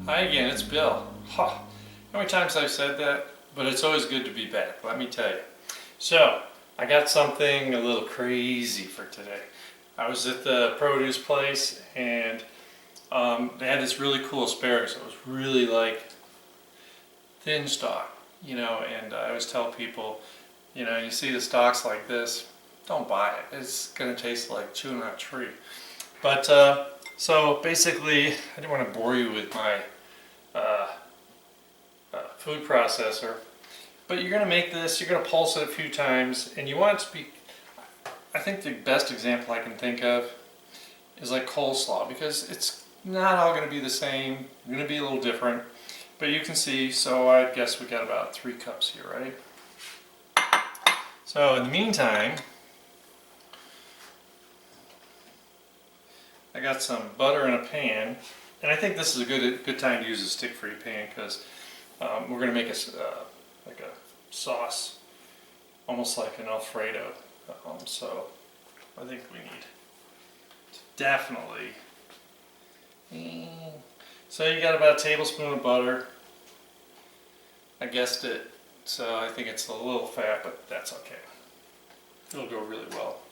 Hi again, it's Bill. How many times I've said that? But it's always good to be back, let me tell you. So, I got something a little crazy for today. I was at the produce place and they had this really cool asparagus. It was really like thin stalk, and I always tell people, you see the stalks like this, don't buy it. It's going to taste like chewing on a tree. But so basically, I didn't want to bore you with my uh, food processor, but you're going to make this, you're going to pulse it a few times, and you want it to be, I think the best example I can think of is like coleslaw, because it's not all going to be the same, it's going to be a little different, but you can see, so I guess we got about 3 cups here, right? So in the meantime, I got some butter in a pan, and I think this is a good time to use a stick-free pan because we're going to make like a sauce, almost like an Alfredo. So I think we need to definitely. So you got about a tablespoon of butter. I guessed it, so I think it's a little fat, but that's okay. It'll go really well.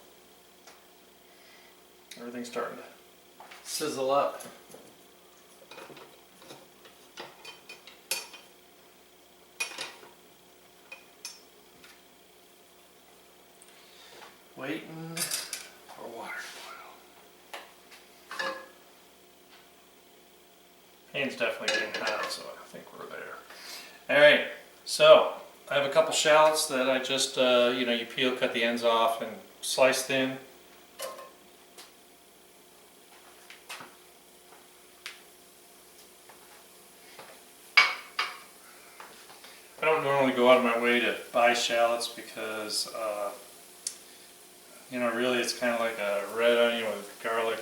Everything's starting to sizzle up. Waiting for water to boil. Pan's definitely getting hot, so I think we're there. Alright, so I have a couple shallots that I just, you peel, cut the ends off, and slice thin. I don't normally go out of my way to buy shallots because really it's kind of like a red onion with garlic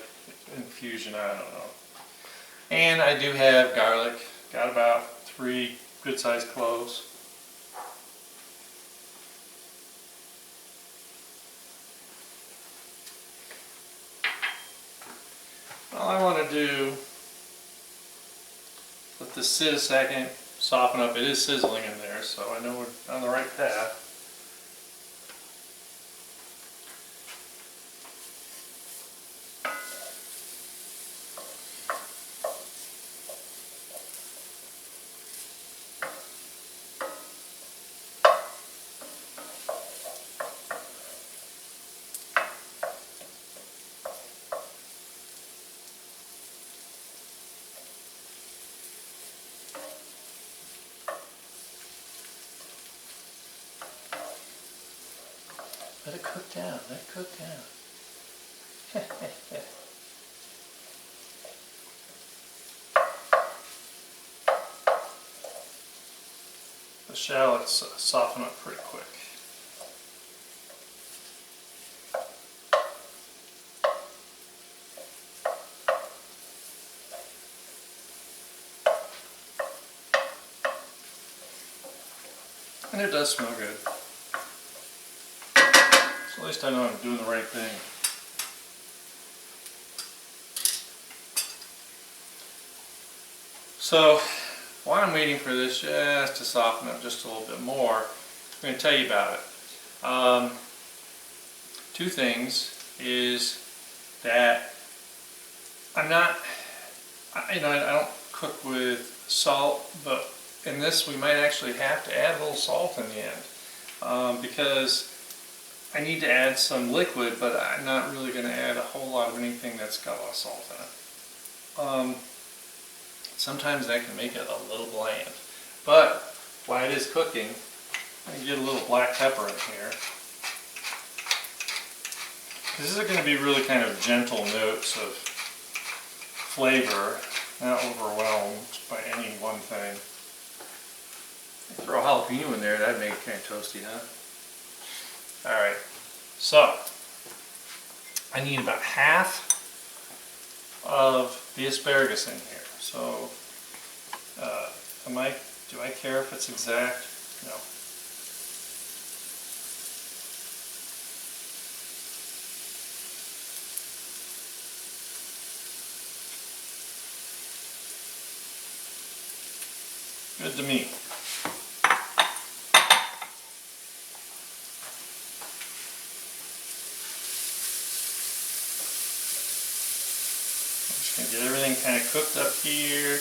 infusion, I don't know. And I do have garlic, got about 3 good sized cloves. All I want to do, let this sit a second, soften up. It is sizzling in there, so I know we're on the right path. Let it cook down, let it cook down. The shallots soften up pretty quick. And it does smell good. So at least I know I'm doing the right thing. So while I'm waiting for this just to soften up just a little bit more, I'm going to tell you about it. 2 things is that I'm not, I don't cook with salt, but in this we might actually have to add a little salt in the end because I need to add some liquid, but I'm not really going to add a whole lot of anything that's got a lot of salt in it. Sometimes that can make it a little bland. But while it is cooking, I'm going to get a little black pepper in here. This is going to be really kind of gentle notes of flavor, not overwhelmed by any one thing. Throw a jalapeno in there, that'd make it kind of toasty, huh? Alright, so I need about half of the asparagus in here. So, do I care if it's exact? No. Good to me. I'm just going to get everything kind of cooked up here.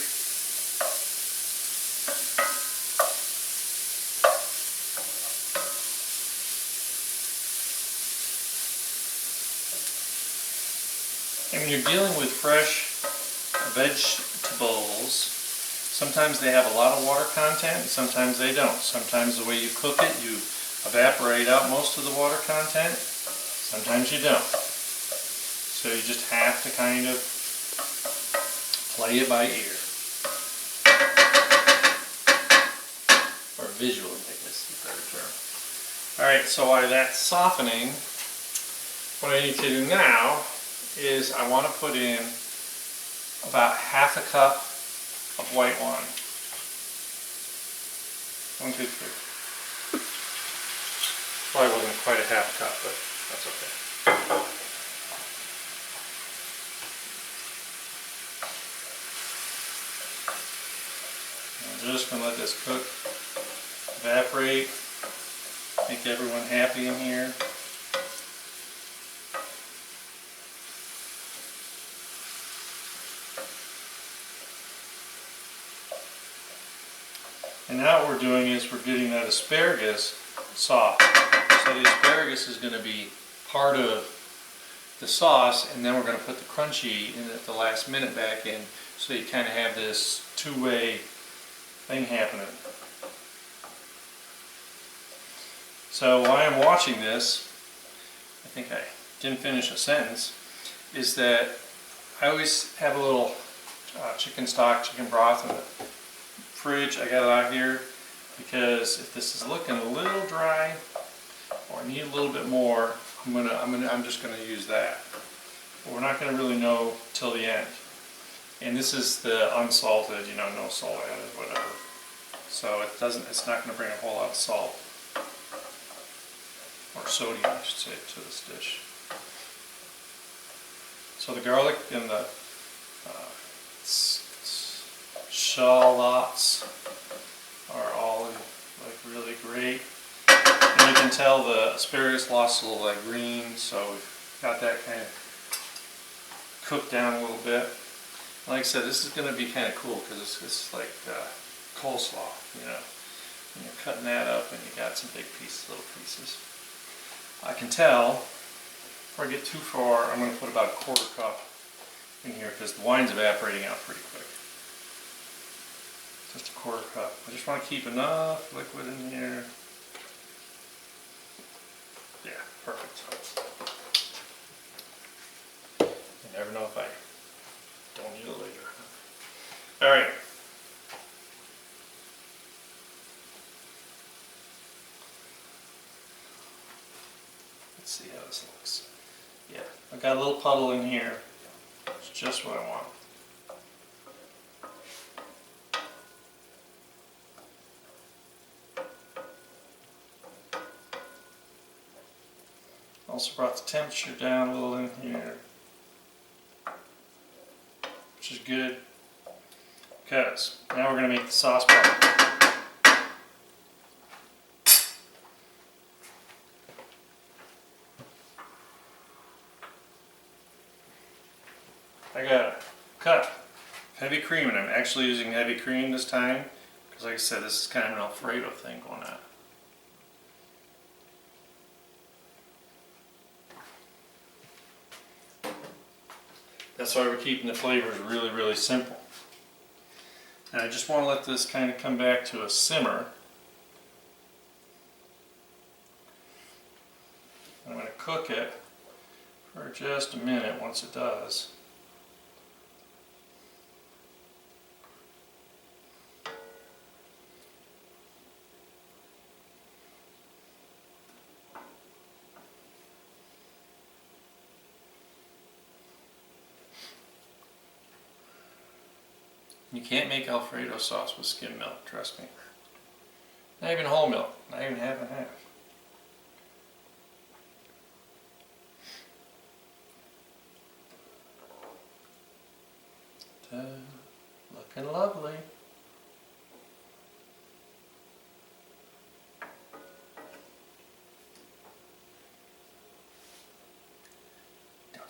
And when you're dealing with fresh vegetables, sometimes they have a lot of water content and sometimes they don't. Sometimes the way you cook it, you evaporate out most of the water content. Sometimes you don't. So you just have to kind of play it by ear. Or visually, I guess is the better term. Alright, so while that's softening, what I need to do now is I want to put in about half a cup of white wine. 1, 2, 3. Probably wasn't quite a half cup, but that's okay. I'm just going to let this cook, evaporate, make everyone happy in here. And now what we're doing is we're getting that asparagus soft. So the asparagus is going to be part of the sauce, and then we're going to put the crunchy in at the last minute back in, so you kind of have this two-way thing happening. So while I'm watching this, I think I didn't finish a sentence, is that I always have a little chicken stock, chicken broth in the fridge. I got it out here because if this is looking a little dry or I need a little bit more, I'm just gonna use that. But we're not gonna really know till the end. And this is the unsalted, you know, no salt added, whatever. So it's not gonna bring a whole lot of salt or sodium, I should say, to this dish. So the garlic and the shallots are all like really great. And you can tell the asparagus lost a little like green, so we've got that kind of cooked down a little bit. Like I said, this is going to be kind of cool because it's like coleslaw, you know. And you're cutting that up and you got some big pieces, little pieces. I can tell, before I get too far, I'm going to put about a quarter cup in here because the wine's evaporating out pretty quick. Just a quarter cup. I just want to keep enough liquid in here. Yeah, perfect. You never know if I don't need it later. Alright. Let's see how this looks. Yeah, I got a little puddle in here. It's just what I want. Also brought the temperature down a little in here, which is good, because now we're going to make the sauce part. I got a cup of heavy cream, and I'm actually using heavy cream this time, because like I said, this is kind of an Alfredo thing going on. That's why we're keeping the flavors really, really simple. And I just want to let this kind of come back to a simmer. I'm going to cook it for just a minute once it does. You can't make Alfredo sauce with skim milk, trust me. Not even whole milk, not even half and half. Looking lovely.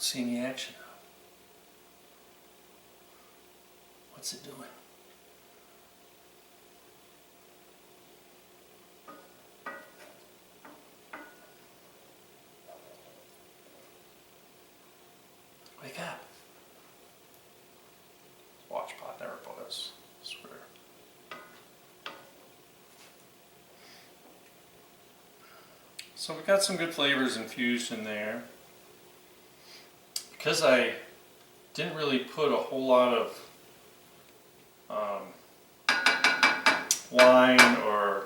see any action now. What's it doing? Wake up. Watch pot never boils, I swear. So we got some good flavors infused in there. Because I didn't really put a whole lot of wine or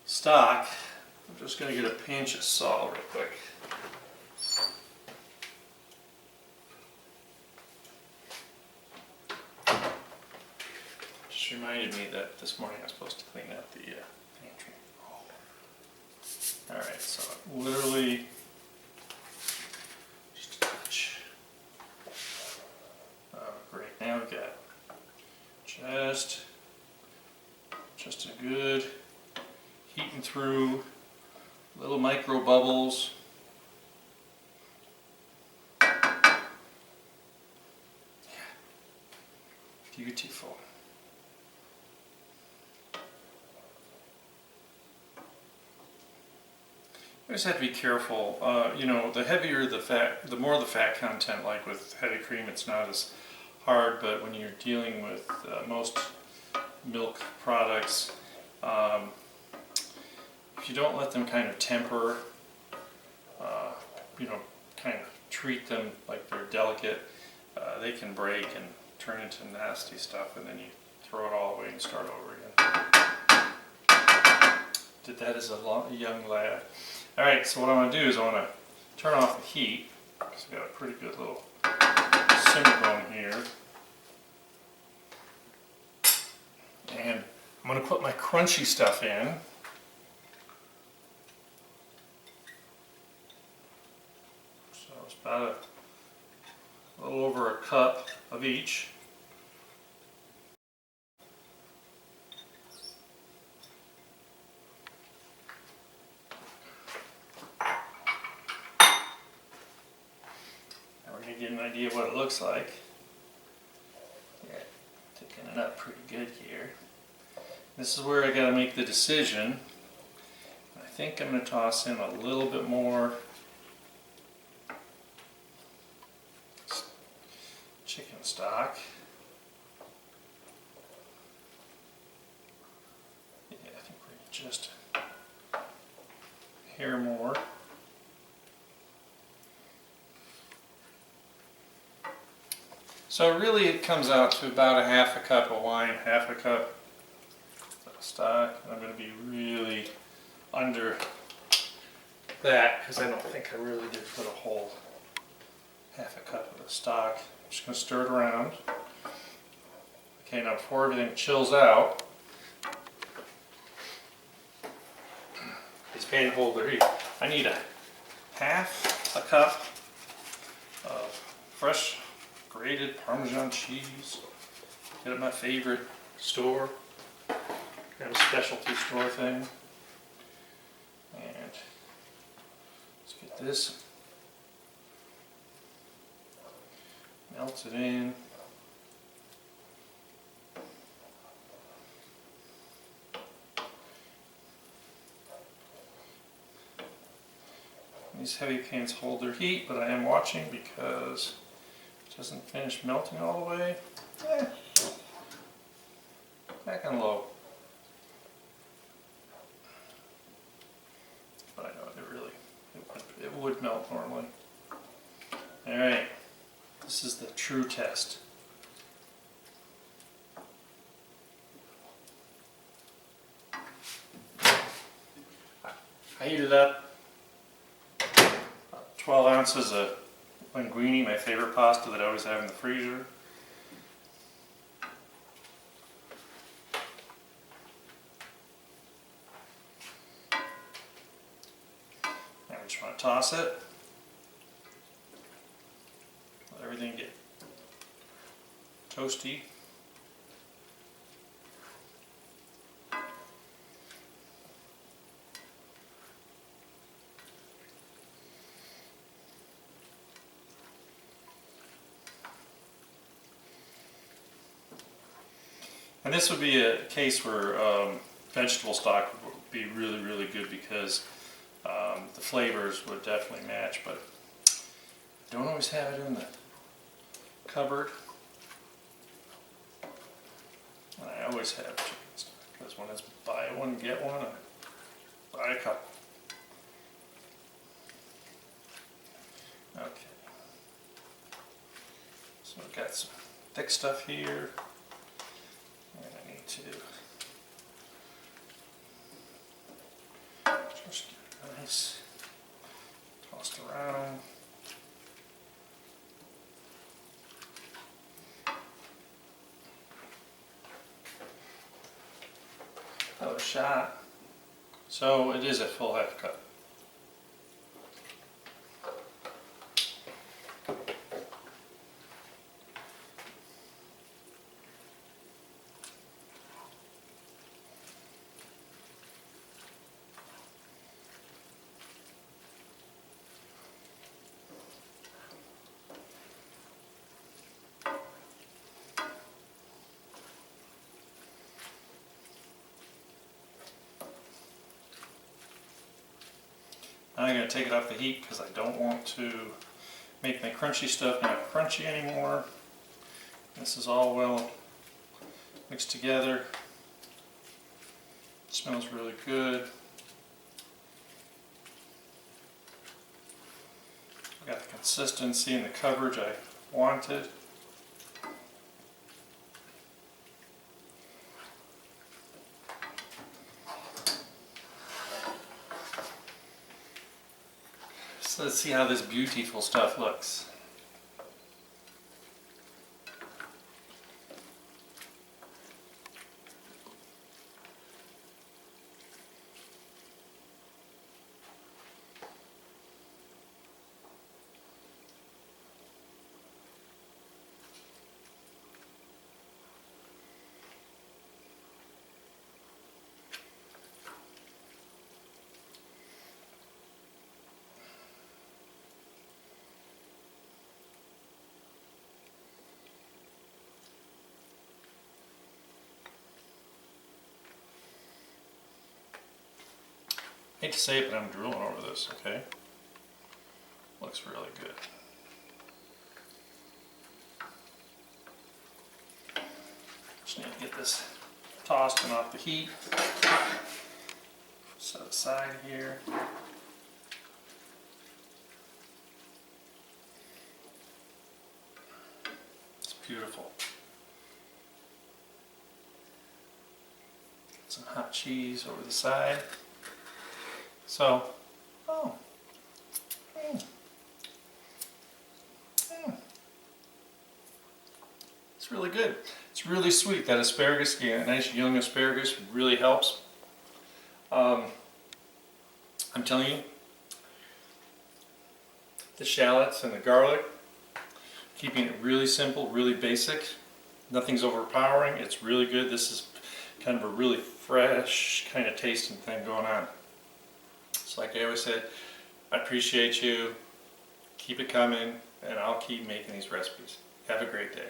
stock, I'm just going to get a pinch of salt real quick. Just reminded me that this morning I was supposed to clean out the pantry. Alright, so literally just a touch. Oh, great. Now we've got just a good heating through, little micro bubbles. Yeah. Beautiful. You just have to be careful. You know, the heavier the fat, the more the fat content. Like with heavy cream, it's not as hard. But when you're dealing with most milk products, if you don't let them kind of temper, you know, kind of treat them like they're delicate, they can break and turn into nasty stuff, and then you throw it all away and start over again. Did that as a young lad. Alright, so what I want to do is I want to turn off the heat, because I've got a pretty good little simmer going here. And I'm going to put my crunchy stuff in. So it's about a little over a cup of each. Get an idea of what it looks like. Yeah, thickening it up pretty good here. This is where I got to make the decision. I think I'm going to toss in a little bit more chicken stock. Yeah, I think we're just a hair more. So really it comes out to about a half a cup of wine, half a cup of stock. I'm going to be really under that because I don't think I really did put a whole half a cup of the stock. I'm just going to stir it around. Okay, now before everything chills out, these pans hold their heat. I need a half a cup of fresh grated Parmesan cheese. Get at my favorite store. Got a specialty store thing. And let's get this. Melt it in. These heavy pans hold their heat, but I am watching because doesn't finish melting all the way. Back on low. But I know it would melt normally. Alright, this is the true test. I heated up 12 ounces of linguine, my favorite pasta that I always have in the freezer. Now we just want to toss it. Let everything get toasty. And this would be a case where vegetable stock would be really, really good because the flavors would definitely match, but don't always have it in the cupboard. And I always have chicken stock because when it's buy one, get one, I buy a couple. Okay. So I've got some thick stuff here. And I need to just get it nice tossed around. Another shot. So it is a full half cup. Now I'm going to take it off the heat because I don't want to make my crunchy stuff not crunchy anymore. This is all well mixed together. It smells really good. I got the consistency and the coverage I wanted. So let's see how this beautiful stuff looks. I hate to say it, but I'm drooling over this, okay? Looks really good. Just need to get this tossed and off the heat. Set aside here. It's beautiful. Some hot cheese over the side. So, it's really good. It's really sweet. That asparagus, yeah, nice young asparagus really helps. I'm telling you, the shallots and the garlic, keeping it really simple, really basic. Nothing's overpowering. It's really good. This is kind of a really fresh kind of tasting thing going on. So like I always said, I appreciate you. Keep it coming, and I'll keep making these recipes. Have a great day.